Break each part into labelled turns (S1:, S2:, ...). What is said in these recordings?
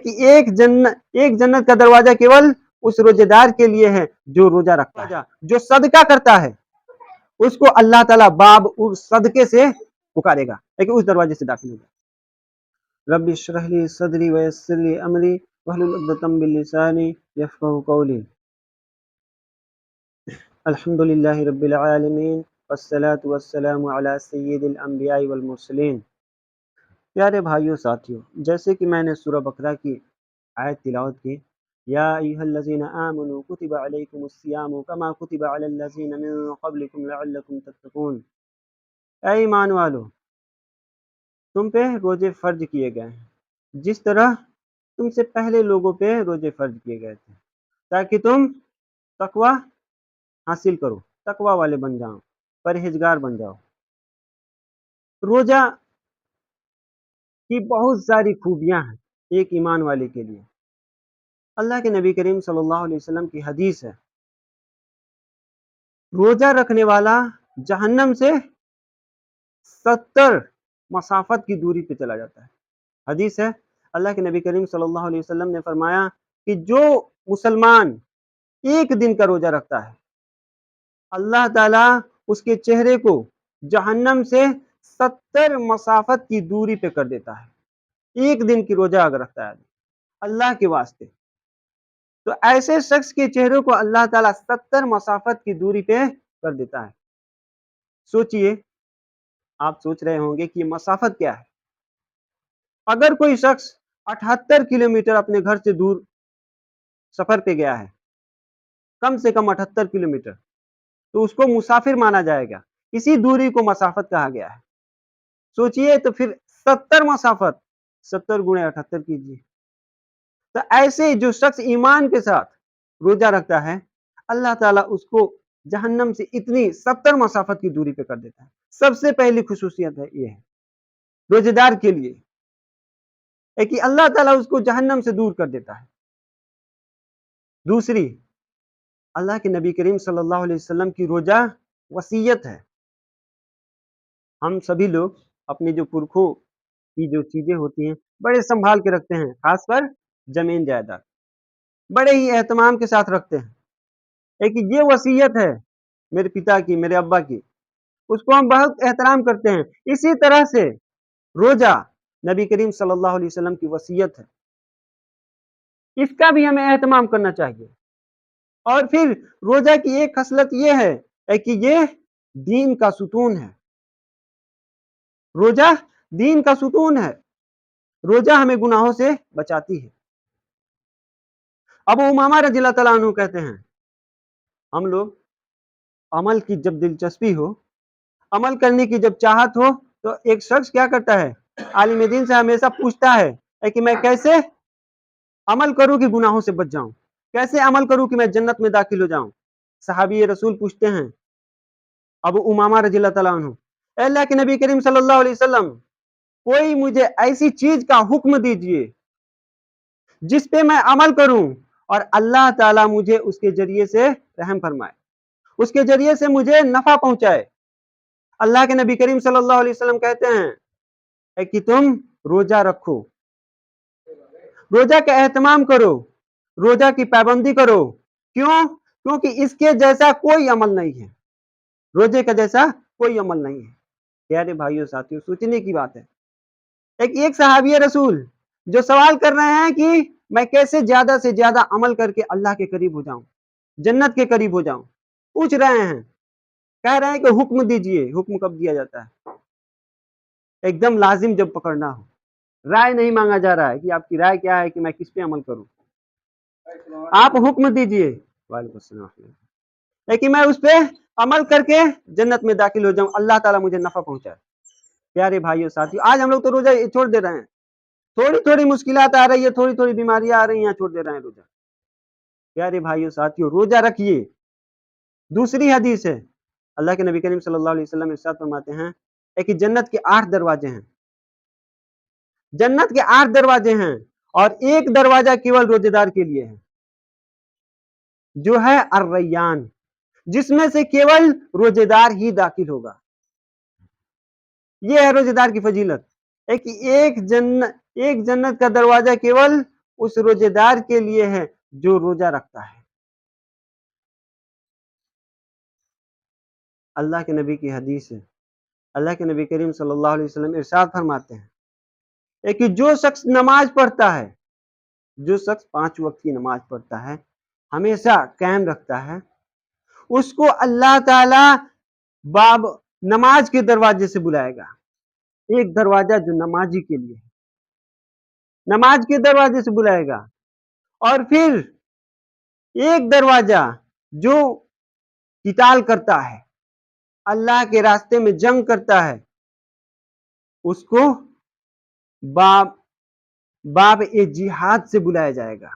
S1: کہ ایک جنت کا دروازہ کیول اس روزے دار کے لیے ہے جو روزہ رکھتا ہے، جو صدقہ کرتا ہے اس کو اللہ تعالیٰ باب اس صدقے سے پکارے گا، لیکن اس دروازے سے داخل ہوگا۔ رب اشرح لی صدری ویسر لی امری واحلل عقدۃ من لسانی یفقهوا قولی۔ الحمد للہ رب العالمین والصلاة والسلام علی سید الانبیاء والمرسلین۔ پیارے بھائیوں ساتھیوں، جیسے کہ میں نے سورہ بقرہ کی آیت تلاوت کی، یا ایھا الذین آمنوا کتب علیکم الصیام کما کتب علی الذین من قبلکم لعلکم تتقون۔ اے ایمان والو، تم پہ روزے فرض کیے گئے ہیں جس طرح تم سے پہلے لوگوں پہ روزے فرض کیے گئے تھے تاکہ تم تقوی حاصل کرو، تقوی والے بن جاؤ، پرہیزگار بن جاؤ۔ روزہ کی بہت ساری خوبیاں ہیں ایک ایمان والے کے لیے۔ اللہ کے نبی کریم صلی اللہ علیہ وسلم کی حدیث ہے، روزہ رکھنے والا جہنم سے 70 مسافت کی دوری پہ چلا جاتا ہے۔ حدیث ہے، اللہ کے نبی کریم صلی اللہ علیہ وسلم نے فرمایا کہ جو مسلمان ایک دن کا روزہ رکھتا ہے، اللہ تعالیٰ اس کے چہرے کو جہنم سے 70 مسافت کی دوری پہ کر دیتا ہے۔ ایک دن کی روزہ اگر رکھتا ہے اللہ کے واسطے، تو ایسے شخص کے چہرے کو اللہ تعالیٰ 70 مسافت کی دوری پہ کر دیتا ہے۔ سوچئے، آپ سوچ رہے ہوں گے کہ یہ مسافت کیا ہے؟ اگر کوئی شخص 78 کلومیٹر اپنے گھر سے دور سفر پہ گیا ہے، کم سے کم 78 کلومیٹر، تو اس کو مسافر مانا جائے گا، اسی دوری کو مسافت کہا گیا ہے۔ سوچئے تو پھر 70 مسافت 70 گنے 78 کیجئے، تو ایسے جو شخص ایمان کے ساتھ روزہ رکھتا ہے، اللہ تعالیٰ اس کو جہنم سے اتنی 70 مسافت کی دوری پہ کر دیتا ہے۔ سب سے پہلی خصوصیت ہے یہ ہے روزہ دار کے لیے، کہ اللہ تعالیٰ اس کو جہنم سے دور کر دیتا ہے۔ دوسری، اللہ کے نبی کریم صلی اللہ علیہ وسلم کی روزہ وصیت ہے۔ ہم سبھی لوگ اپنے جو پرکھوں کی جو چیزیں ہوتی ہیں بڑے سنبھال کے رکھتے ہیں، خاص کر زمین جائیداد بڑے ہی اہتمام کے ساتھ رکھتے ہیں، کہ یہ وصیت ہے میرے پتا کی، میرے ابا کی، اس کو ہم بہت احترام کرتے ہیں۔ اسی طرح سے روزہ نبی کریم صلی اللہ علیہ وسلم کی وصیت ہے، اس کا بھی ہمیں اہتمام کرنا چاہیے۔ اور پھر روزہ کی ایک خصلت یہ ہے کہ یہ دین کا ستون ہے۔ روزہ دین کا ستون ہے، روزہ ہمیں گناہوں سے بچاتی ہے۔ ابو امامہ رضی اللہ تعالیٰ عنہ کہتے ہیں، ہم لوگ عمل کی جب دلچسپی ہو، عمل کرنے کی جب چاہت ہو، تو ایک شخص کیا کرتا ہے، عالم دین سے ہمیشہ پوچھتا ہے کہ میں کیسے عمل کروں کہ گناہوں سے بچ جاؤں، کیسے عمل کروں کہ میں جنت میں داخل ہو جاؤں۔ صحابی رسول پوچھتے ہیں ابو امامہ رضی اللہ تعالیٰ عنہ، اے اللہ کے نبی کریم صلی اللہ علیہ وسلم، کوئی مجھے ایسی چیز کا حکم دیجئے جس پہ میں عمل کروں اور اللہ تعالیٰ مجھے اس کے ذریعے سے رحم فرمائے، اس کے ذریعے سے مجھے نفع پہنچائے۔ اللہ کے نبی کریم صلی اللہ علیہ وسلم کہتے ہیں کہ تم روزہ رکھو، روزہ کا اہتمام کرو، روزہ کی پابندی کرو۔ کیوں؟ کیونکہ اس کے جیسا کوئی عمل نہیں ہے، روزے کا جیسا کوئی عمل نہیں ہے۔ پیارے بھائیوں ساتھیوں، سوچنے کی بات ہے، ایک صحابی رسول جو سوال کر رہے ہیں کہ میں کیسے زیادہ سے زیادہ عمل کر کے اللہ کے قریب ہو جاؤں، جنت کے قریب ہو جاؤں، پوچھ رہے ہیں، کہہ رہے ہیں کہ حکم دیجئے۔ حکم کب دیا جاتا ہے؟ ایک دم لازم جب پکڑنا ہو، رائے نہیں مانگا جا رہا ہے کہ آپ کی رائے کیا ہے کہ میں کس پہ عمل کروں، آپ حکم دیجئے، وعلیکم السلام، لیکن میں اس پہ عمل کر کے جنت میں داخل ہو جاؤں، اللہ تعالیٰ مجھے نفع پہنچائے۔ پیارے بھائیوں ساتھیوں، آج ہم لوگ تو روزہ چھوڑ دے رہے ہیں، تھوڑی تھوڑی مشکلات آ رہی ہے، تھوڑی تھوڑی بیماریاں آ رہی ہیں، چھوڑ دے رہے ہیں روزہ۔ پیارے بھائیوں ساتھیوں، روزہ رکھیے۔ دوسری حدیث ہے، اللہ کے نبی کریم صلی اللہ علیہ وسلم ارشاد فرماتے ہیں کہ جنت کے 8 دروازے ہیں، جنت کے 8 دروازے ہیں، اور ایک دروازہ کیول روزے دار کے لیے ہے، جو ہے الریان، جس میں سے کیول روزے دار ہی داخل ہوگا۔ یہ ہے روزے دار کی فضیلت، ایک جنت کا دروازہ کیول اس روزے دار کے لیے ہے جو روزہ رکھتا ہے۔ اللہ کے نبی کی حدیث ہے، اللہ کے نبی کریم صلی اللہ علیہ وسلم ارشاد فرماتے ہیں کہ جو شخص نماز پڑھتا ہے، جو شخص 5 وقت کی نماز پڑھتا ہے، ہمیشہ قائم رکھتا ہے، اس کو اللہ تعالی باب نماز کے دروازے سے بلائے گا۔ ایک دروازہ جو نمازی کے لیے ہے، نماز کے دروازے سے بلائے گا، اور پھر ایک دروازہ جو قتال کرتا ہے، اللہ کے راستے میں جنگ کرتا ہے، اس کو باب جہاد سے بلایا جائے گا۔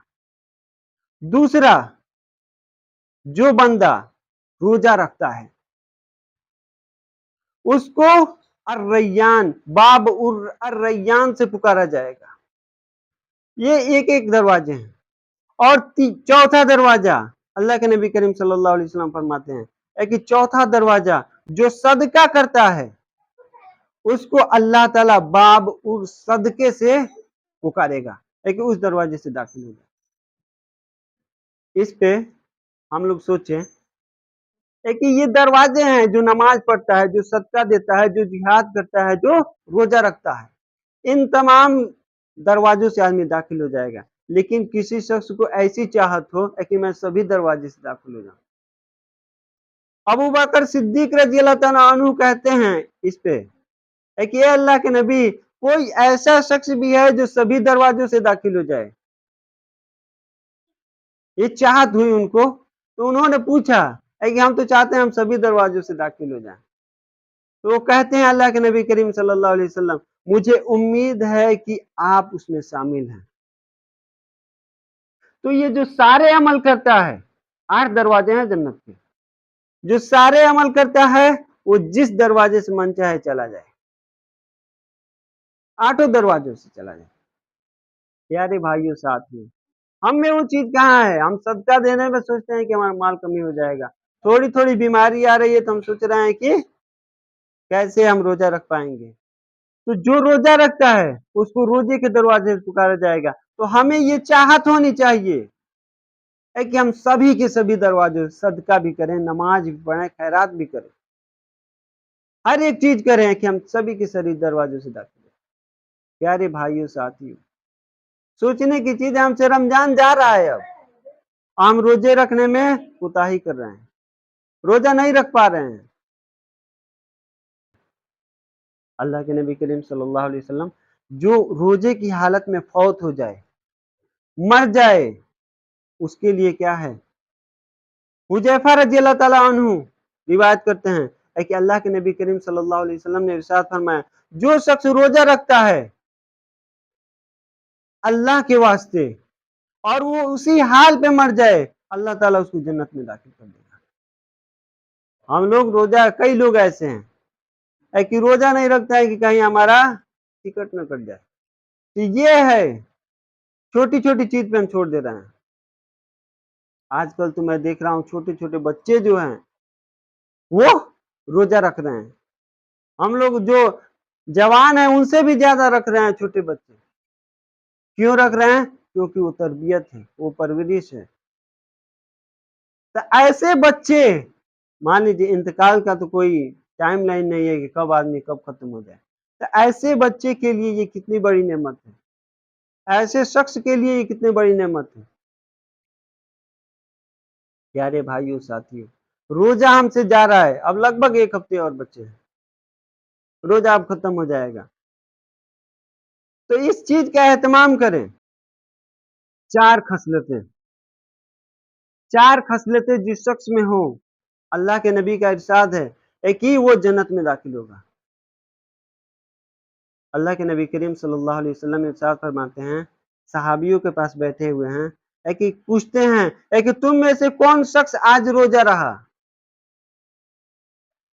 S1: دوسرا، جو بندہ روزہ رکھتا ہے، اس کو الریان، باب الریان سے پکارا جائے گا۔ یہ ایک ایک دروازے ہیں۔ اور چوتھا دروازہ، اللہ کے نبی کریم صلی اللہ علیہ وسلم فرماتے ہیں کہ چوتھا دروازہ جو صدقہ کرتا ہے، اس کو اللہ تعالیٰ باب صدقے سے پکارے گا، کہ اس دروازے سے داخل ہوگا۔ اس پہ ہم لوگ سوچیں کہ یہ دروازے ہیں، جو نماز پڑھتا ہے، جو صدقہ دیتا ہے، جو جہاد کرتا ہے، جو روزہ رکھتا ہے، ان تمام دروازوں سے آدمی داخل ہو جائے گا۔ لیکن کسی شخص کو ایسی چاہت ہو کہ میں سبھی دروازے سے داخل ہو جاؤں۔ ابو بکر صدیق رضی اللہ تعالیٰ عنہ کہتے ہیں اس پہ کہ اے اللہ کے نبی، کوئی ایسا شخص بھی ہے جو سبھی دروازوں سے داخل ہو جائے؟ یہ چاہت ہوئی ان کو، تو انہوں نے پوچھا کہ ہم تو چاہتے ہیں ہم سبھی دروازوں سے داخل ہو جائیں۔ تو وہ کہتے ہیں اللہ کے نبی کریم صلی اللہ علیہ وسلم، مجھے امید ہے کہ آپ اس میں شامل ہیں۔ تو یہ جو سارے عمل کرتا ہے، 8 دروازے ہیں جنت کے، جو سارے عمل کرتا ہے وہ جس دروازے سے من چاہے چلا جائے، 8 دروازوں سے چلا جائے۔ پیارے بھائیوں ساتھیوں، ہم میں وہ چیز کہاں ہے؟ ہم صدقہ دینے میں سوچتے ہیں کہ ہمارا مال کمی ہو جائے گا، تھوڑی تھوڑی بیماری آ رہی ہے تو ہم سوچ رہے ہیں کہ کیسے ہم روزہ رکھ پائیں گے۔ تو جو روزہ رکھتا ہے اس کو روزے کے دروازے سے پکارا جائے گا۔ تو ہمیں یہ چاہت ہونی چاہیے کہ ہم سبھی کے سبھی دروازے، صدقہ بھی کریں، نماز بھی پڑھیں، خیرات بھی کریں، ہر ایک چیز کریں کہ ہم سبھی کے سبھی دروازوں سے داخل ہوں۔ پیارے بھائیوں ساتھیوں، سوچنے کی چیز ہے، ہم سے رمضان جا رہا ہے، اب ہم روزے رکھنے میں کوتاہی کر رہے ہیں، روزہ نہیں رکھ پا رہے ہیں۔ اللہ کے نبی کریم صلی اللہ علیہ وسلم جو روزے کی حالت میں فوت ہو جائے، مر جائے، اس کے لیے کیا ہے؟ حذیفہ رضی اللہ تعالیٰ عنہ روایت کرتے ہیں کہ اللہ کے نبی کریم صلی اللہ علیہ وسلم نے ارشاد فرمایا، جو شخص روزہ رکھتا ہے اللہ کے واسطے اور وہ اسی حال پہ مر جائے، اللہ تعالیٰ اس کو جنت میں داخل کر دے گا۔ ہم لوگ روزہ، کئی لوگ ایسے ہیں کہ روزہ نہیں رکھتا ہے کہ کہیں ہمارا ٹکٹ نہ کٹ جائے، تو یہ ہے چھوٹی چھوٹی چیز پہ ہم چھوڑ دے رہے ہیں۔ آج کل تو میں دیکھ رہا ہوں چھوٹے چھوٹے بچے جو ہیں وہ روزہ رکھ رہے ہیں، ہم لوگ جو جوان ہیں ان سے بھی زیادہ رکھ رہے ہیں چھوٹے بچے۔ کیوں رکھ رہے ہیں؟ کیونکہ وہ تربیت ہے، وہ پرورش ہے۔ تو ایسے بچے، مان لیجیے انتقال کا تو کوئی ٹائم لائن نہیں ہے کہ کب آدمی کب ختم ہو جائے، تو ایسے بچے کے لیے یہ کتنی بڑی نعمت ہے، ایسے شخص کے لیے یہ کتنی بڑی نعمت ہے۔ پیارے بھائیوں ساتھیوں، روزہ ہم سے جا رہا ہے، اب لگ بھگ 1 ہفتے اور بچے ہیں، روزہ اب ختم ہو جائے گا۔ تو اس چیز کا اہتمام کریں۔ 4 خصلتیں، 4 خصلتیں جس شخص میں ہوں، اللہ کے نبی کا ارشاد ہے کہ وہ جنت میں داخل ہوگا۔ اللہ کے نبی کریم صلی اللہ علیہ وسلم ارشاد فرماتے ہیں، صحابیوں کے پاس بیٹھے ہوئے ہیں کہ پوچھتے ہیں کہ تم میں سے کون شخص آج روزہ رہا؟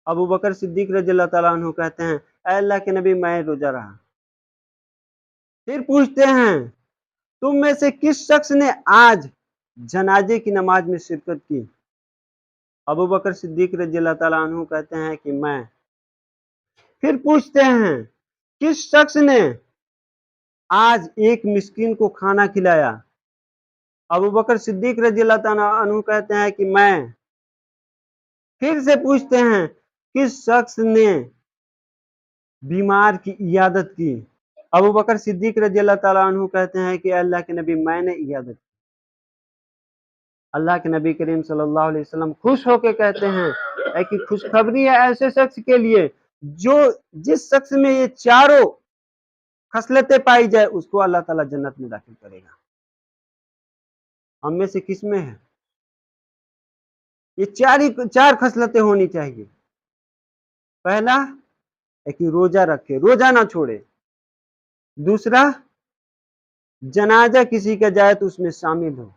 S1: ابو بکر صدیق رضی اللہ تعالیٰ عنہ کہتے ہیں، اے اللہ کے نبی، میں روزہ رہا۔ پھر پوچھتے ہیں، تم میں سے کس شخص نے آج جنازے کی نماز میں شرکت کی؟ ابو بکر صدیق رضی اللہ تعالیٰ عنہ کہتے ہیں کہ میں۔ پھر پوچھتے ہیں، کس شخص نے آج ایک مسکین کو کھانا کھلایا. ابو بکر صدیق رضی اللہ تعالیٰ عنہ کہتے ہیں کہ میں پھر سے پوچھتے ہیں کس شخص نے بیمار کی عیادت کی. ابو بکر صدیق رضی اللہ تعالیٰ عنہ کہتے ہیں کہ اللہ کے نبی میں نے عیادت کی. اللہ کے نبی کریم صلی اللہ علیہ وسلم خوش ہو کے کہتے ہیں کہ خوشخبری ہے ایسے شخص کے لیے جس شخص میں یہ چاروں خصلتیں پائی جائے اس کو اللہ تعالیٰ جنت میں داخل کرے گا. ہم میں سے کس میں ہے یہ چار خصلتیں ہونی چاہیے؟ پہلا ہے کہ روزہ رکھے، روزہ نہ چھوڑے. دوسرا جنازہ کسی کا جائے تو اس میں شامل ہو.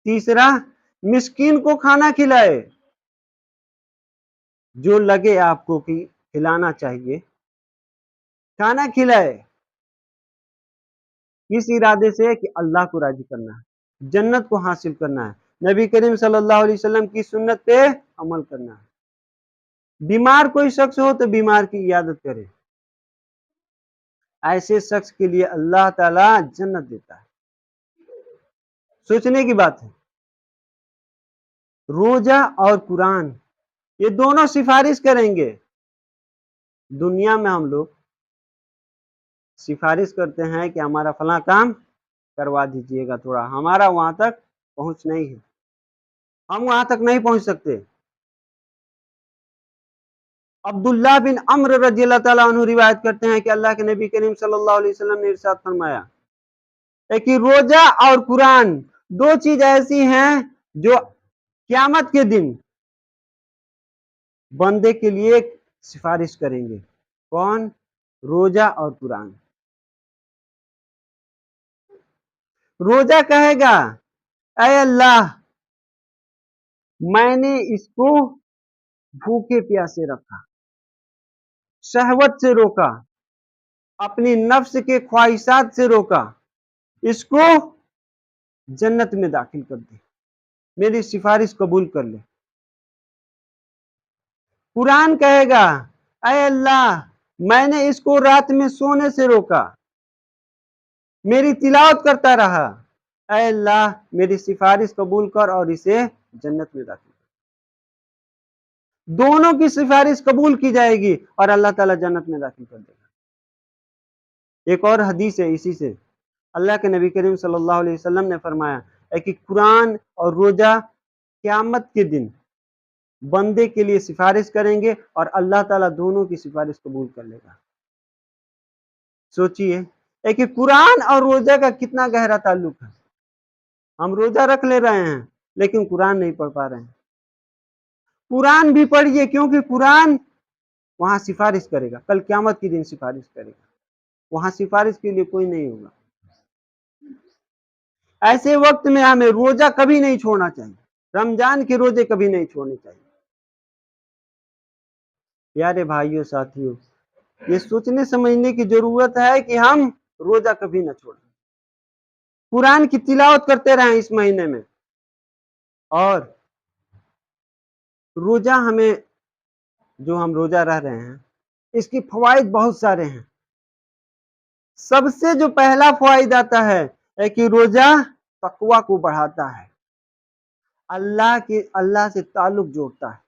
S1: تیسرا مسکین کو کھانا کھلائے، جو لگے آپ کو کہ کھلانا چاہیے کھانا کھلائے، اس ارادے سے کہ اللہ کو راضی کرنا ہے، جنت کو حاصل کرنا ہے، نبی کریم صلی اللہ علیہ وسلم کی سنت پہ عمل کرنا ہے. بیمار کوئی شخص ہو تو بیمار کی عیادت کرے، ایسے شخص کے لیے اللہ تعالی جنت دیتا ہے. سوچنے کی بات ہے. روزہ اور قرآن یہ دونوں سفارش کریں گے. دنیا میں ہم لوگ سفارش کرتے ہیں کہ ہمارا فلاں کام کروا دیجئے گا، تھوڑا ہمارا وہاں تک پہنچ نہیں ہے، ہم وہاں تک نہیں پہنچ سکتے. عبداللہ بن عمرو رضی اللہ تعالیٰ عنہ روایت کرتے ہیں کہ اللہ کے نبی کریم صلی اللہ علیہ وسلم نے ارشاد فرمایا کہ روزہ اور قرآن دو چیز ایسی ہیں جو قیامت کے دن بندے کے لیے سفارش کریں گے. کون؟ روزہ اور قرآن. روزہ کہے گا اے اللہ میں نے اس کو بھوکے پیاسے رکھا، شہوت سے روکا، اپنی نفس کے خواہشات سے روکا، اس کو جنت میں داخل کر دے، میری سفارش قبول کر لے. قرآن کہے گا اے اللہ میں نے اس کو رات میں سونے سے روکا، میری تلاوت کرتا رہا، اے اللہ میری سفارش قبول کر اور اسے جنت میں داخل کر. دونوں کی سفارش قبول کی جائے گی اور اللہ تعالیٰ جنت میں داخل کر دے گا. ایک اور حدیث ہے اسی سے. اللہ کے نبی کریم صلی اللہ علیہ وسلم نے فرمایا ہے کہ قرآن اور روزہ قیامت کے دن بندے کے لیے سفارش کریں گے اور اللہ تعالیٰ دونوں کی سفارش قبول کر لے گا. سوچئے کہ قرآن اور روزہ کا کتنا گہرا تعلق ہے. ہم روزہ رکھ لے رہے ہیں لیکن قرآن نہیں پڑھ پا رہے ہیں. قرآن بھی پڑھیے کیونکہ قرآن وہاں سفارش کرے گا، کل قیامت کے دن سفارش کرے گا، وہاں سفارش کے لیے کوئی نہیں ہوگا. ایسے وقت میں ہمیں روزہ کبھی نہیں چھوڑنا چاہیے، رمضان کے روزے کبھی نہیں چھوڑنے چاہیے. پیارے بھائیوں ساتھیوں، یہ سوچنے سمجھنے کی ضرورت ہے کہ ہم روزہ کبھی نہ چھوڑیں، قرآن کی تلاوت کرتے رہیں اس مہینے میں. اور روزہ ہمیں جو ہم روزہ رہ رہے ہیں اس کی فوائد بہت سارے ہیں. سب سے جو پہلا فوائد آتا ہے کہ روزہ تقوی کو بڑھاتا ہے، اللہ سے تعلق جوڑتا ہے.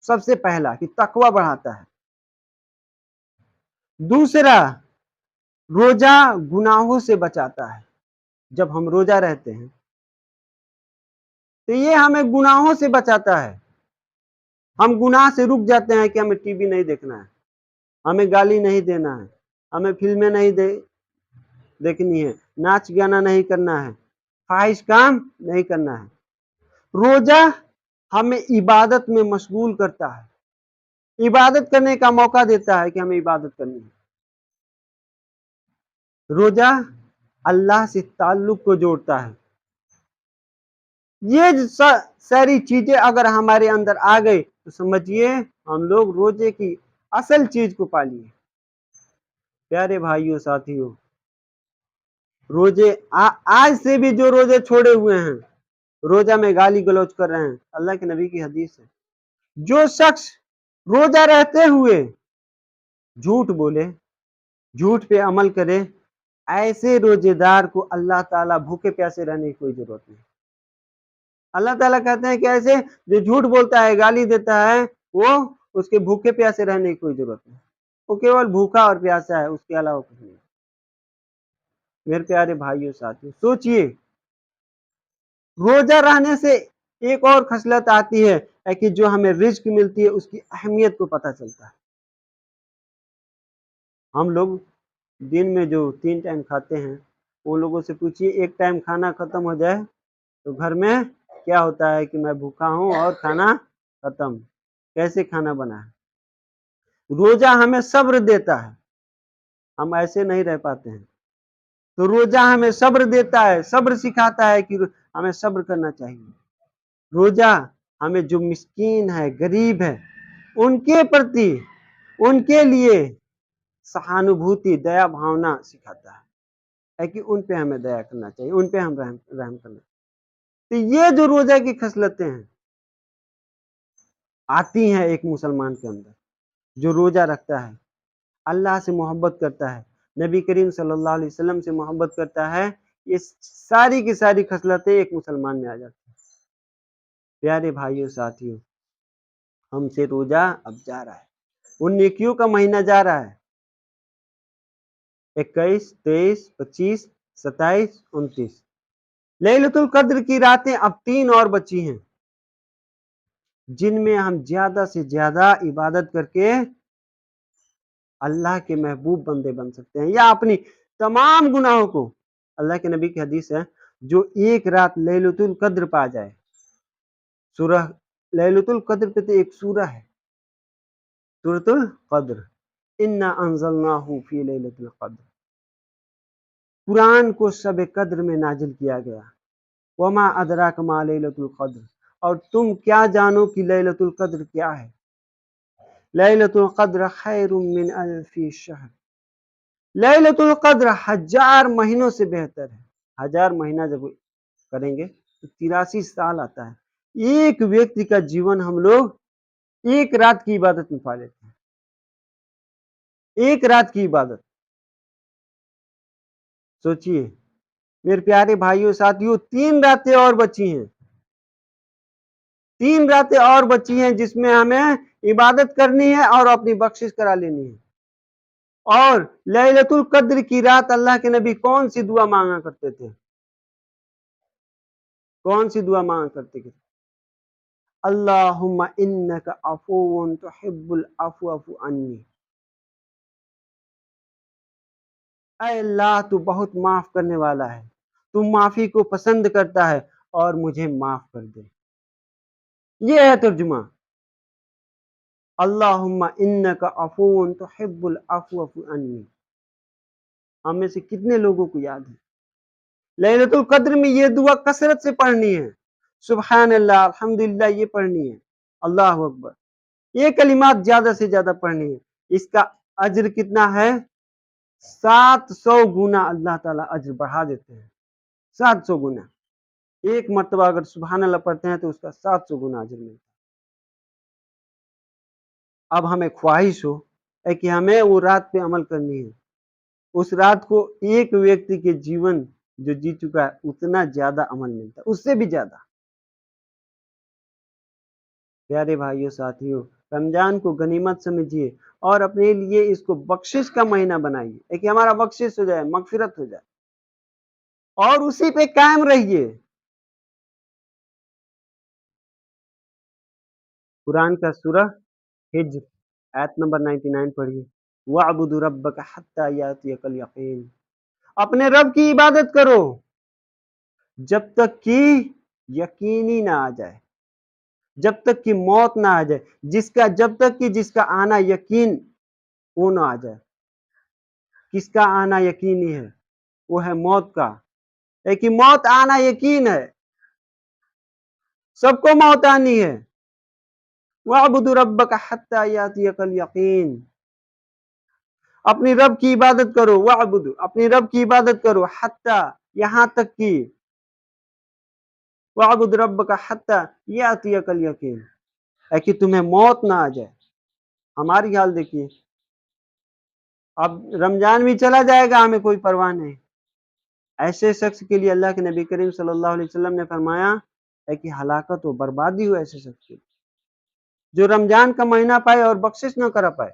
S1: سب سے پہلا کہ تقوی بڑھاتا ہے. دوسرا روزہ گناہوں سے بچاتا ہے. جب ہم روزہ رہتے ہیں تو یہ ہمیں گناہوں سے بچاتا ہے. ہم گناہ سے رک جاتے ہیں کہ ہمیں ٹی وی نہیں دیکھنا ہے، ہمیں گالی نہیں دینا ہے، ہمیں فلمیں نہیں دیکھنی ہے، ناچ گانا نہیں کرنا ہے، خواہش کام نہیں کرنا ہے. روزہ ہمیں عبادت میں مشغول کرتا ہے، عبادت کرنے کا موقع دیتا ہے کہ ہمیں عبادت کرنی ہے. روزہ اللہ سے تعلق کو جوڑتا ہے. یہ ساری چیزیں اگر ہمارے اندر آ گئی تو سمجھیے ہم لوگ روزے کی اصل چیز کو پا لیے. پیارے بھائیوں ساتھیوں، روزے آج سے بھی جو روزے چھوڑے ہوئے ہیں روزہ میں گالی گلوچ کر رہے ہیں، اللہ کے نبی کی حدیث ہے جو شخص روزہ رہتے ہوئے جھوٹ بولے، جھوٹ پہ عمل کرے، ایسے روزے دار کو اللہ تعالیٰ بھوکے پیاسے رہنے کی کوئی ضرورت نہیں. اللہ تعالیٰ کہتے ہیں کہ ایسے جو جھوٹ بولتا ہے، گالی دیتا ہے، وہ اس کے بھوکے پیاسے رہنے کی کوئی ضرورت نہیں. وہ کیول بھوکا اور پیاسا ہے، اس کے علاوہ کچھ نہیں. میرے پیارے بھائیوں ساتھیوں، سوچئے روزہ رہنے سے ایک اور خصلت آتی ہے کہ جو ہمیں رزق ملتی ہے اس کی اہمیت کو پتہ چلتا ہے. ہم لوگ دن میں جو 3 ٹائم کھاتے ہیں، ان لوگوں سے پوچھئے ایک ٹائم کھانا ختم ہو جائے تو گھر میں کیا ہوتا ہے کہ میں بھوکا ہوں اور کھانا ختم. کیسے کھانا بنا ہے؟ روزہ ہمیں صبر دیتا ہے، ہم ایسے نہیں رہ پاتے ہیں. تو روزہ ہمیں صبر دیتا ہے، صبر سکھاتا ہے کہ ہمیں صبر کرنا چاہیے. روزہ ہمیں جو مسکین ہے، غریب ہے، ان کے پرتی، ان کے لیے سہانوبھوتی، دیا بھاونا سکھاتا ہے کہ ان پہ ہمیں دیا کرنا چاہیے، ان پہ ہم رحم کرنا چاہیے. تو یہ جو روزہ کی خصلتیں ہیں آتی ہیں ایک مسلمان کے اندر جو روزہ رکھتا ہے، اللہ سے محبت کرتا ہے، نبی کریم صلی اللہ علیہ وسلم سے محبت کرتا ہے، یہ ساری کی ساری خصلتیں ایک مسلمان میں آ جاتی ہیں. پیارے بھائیوں ساتھیوں، ہم سے روزہ اب جا رہا ہے، ان نیکیوں کا مہینہ جا رہا ہے. 21، 23، 25، 27، 29 لیلۃ القدر کی راتیں اب 3 اور بچی ہیں، جن میں ہم زیادہ سے زیادہ عبادت کر کے اللہ کے محبوب بندے بن سکتے ہیں، یا اپنی تمام گناہوں کو. اللہ کے نبی کی حدیث ہے، جو ایک رات لیلۃ القدر پا جائے، سورہ لیلۃ القدر پہ تو ایک سورہ ہے، سورۃ القدر، انا انزلناہ فی لیلۃ القدر. قرآن کو شب قدر میں نازل کیا گیا. وما ادراک ما لیلۃ القدر، اور تم کیا جانو کہ لیلۃ القدر کیا ہے. لیلۃ القدر خیر من الف شہر، لیلۃ القدر 1000 مہینوں سے بہتر ہے. 1000 مہینہ جب کریں گے تو 83 سال آتا ہے. ایک ویکتی کا جیون ہم لوگ ایک رات کی عبادت میں پا لیتے ہیں. ایک رات کی عبادت. سوچئے میرے پیارے بھائیوں ساتھیوں، 3 راتیں اور بچی ہیں، 3 راتیں اور بچی ہیں جس میں ہمیں عبادت کرنی ہے اور اپنی بخشش کرا لینی ہے. اور لیلۃ القدر کی رات اللہ کے نبی کون سی دعا مانگا کرتے تھے؟ کون سی دعا مانگا کرتے تھے؟ اللہم انک عفو تحب العفو فاعف عنی. اے اللہ تو بہت معاف کرنے والا ہے، تو معافی کو پسند کرتا ہے، اور مجھے معاف کر دے. یہ ہے ترجمہ. اللہم انک عفو تحب العفو فاعف عنی. ہم میں سے کتنے لوگوں کو یاد ہے لیلۃ القدر میں یہ دعا کثرت سے پڑھنی ہے؟ سبحان اللہ، الحمدللہ یہ پڑھنی ہے، اللہ اکبر، یہ کلمات زیادہ سے زیادہ پڑھنی ہے. اس کا اجر کتنا ہے؟ 700 گنا اللہ تعالیٰ اجر بڑھا دیتے ہیں. 700 گنا. ایک مرتبہ اگر سبحان اللہ پڑھتے ہیں تو اس کا 700 گنا اجر ملتا ہے. اب ہمیں خواہش ہو کہ ہمیں وہ رات پہ عمل کرنی ہے. اس رات کو ایک ویکتی کے جیون جو جی چکا ہے اتنا زیادہ عمل ملتا ہے، اس سے بھی زیادہ. پیارے بھائیوں ساتھیوں، رمضان کو غنیمت سمجھیے اور اپنے لیے اس کو بخشش کا مہینہ بنائیے کہ ہمارا بخشش ہو جائے، مغفرت ہو جائے، اور اسی پہ قائم رہیے. قرآن کا سورہ ہجر آیت نمبر 99 پڑھیے. وَاعْبُدْ رَبَّكَ حَتَّى يَأْتِيَكَ الْيَقِينُ. اپنے رب کی عبادت کرو جب تک کہ یقینی نہ آ جائے، جب تک کہ موت نہ آ جائے. جب تک کہ جس کا آنا یقین وہ نہ آ جائے. کس کا آنا یقینی ہے؟ وہ ہے موت کا. لیکن موت آنا یقین ہے، سب کو موت آنی ہے. وَاعْبُدْ رَبَّكَ حَتَّى يَأْتِيَكَ الْيَقِينُ. اپنی رب کی عبادت کرو. وَاعْبُدْ، اپنی رب کی عبادت کرو. حَتَّى، یہاں تک کہ. وَاعْبُدْ رَبَّكَ حَتَّى يَأْتِيَكَ الْيَقِينُ، کہ تمہیں موت نہ آ جائے. ہماری حال دیکھیے، اب رمضان بھی چلا جائے گا، ہمیں کوئی پرواہ نہیں. ایسے شخص کے لیے اللہ کے نبی کریم صلی اللہ علیہ وسلم نے فرمایا ہے کہ ہلاکت و بربادی ہو ایسے شخص کی جو رمضان کا مہینہ پائے اور بخشش نہ کر پائے.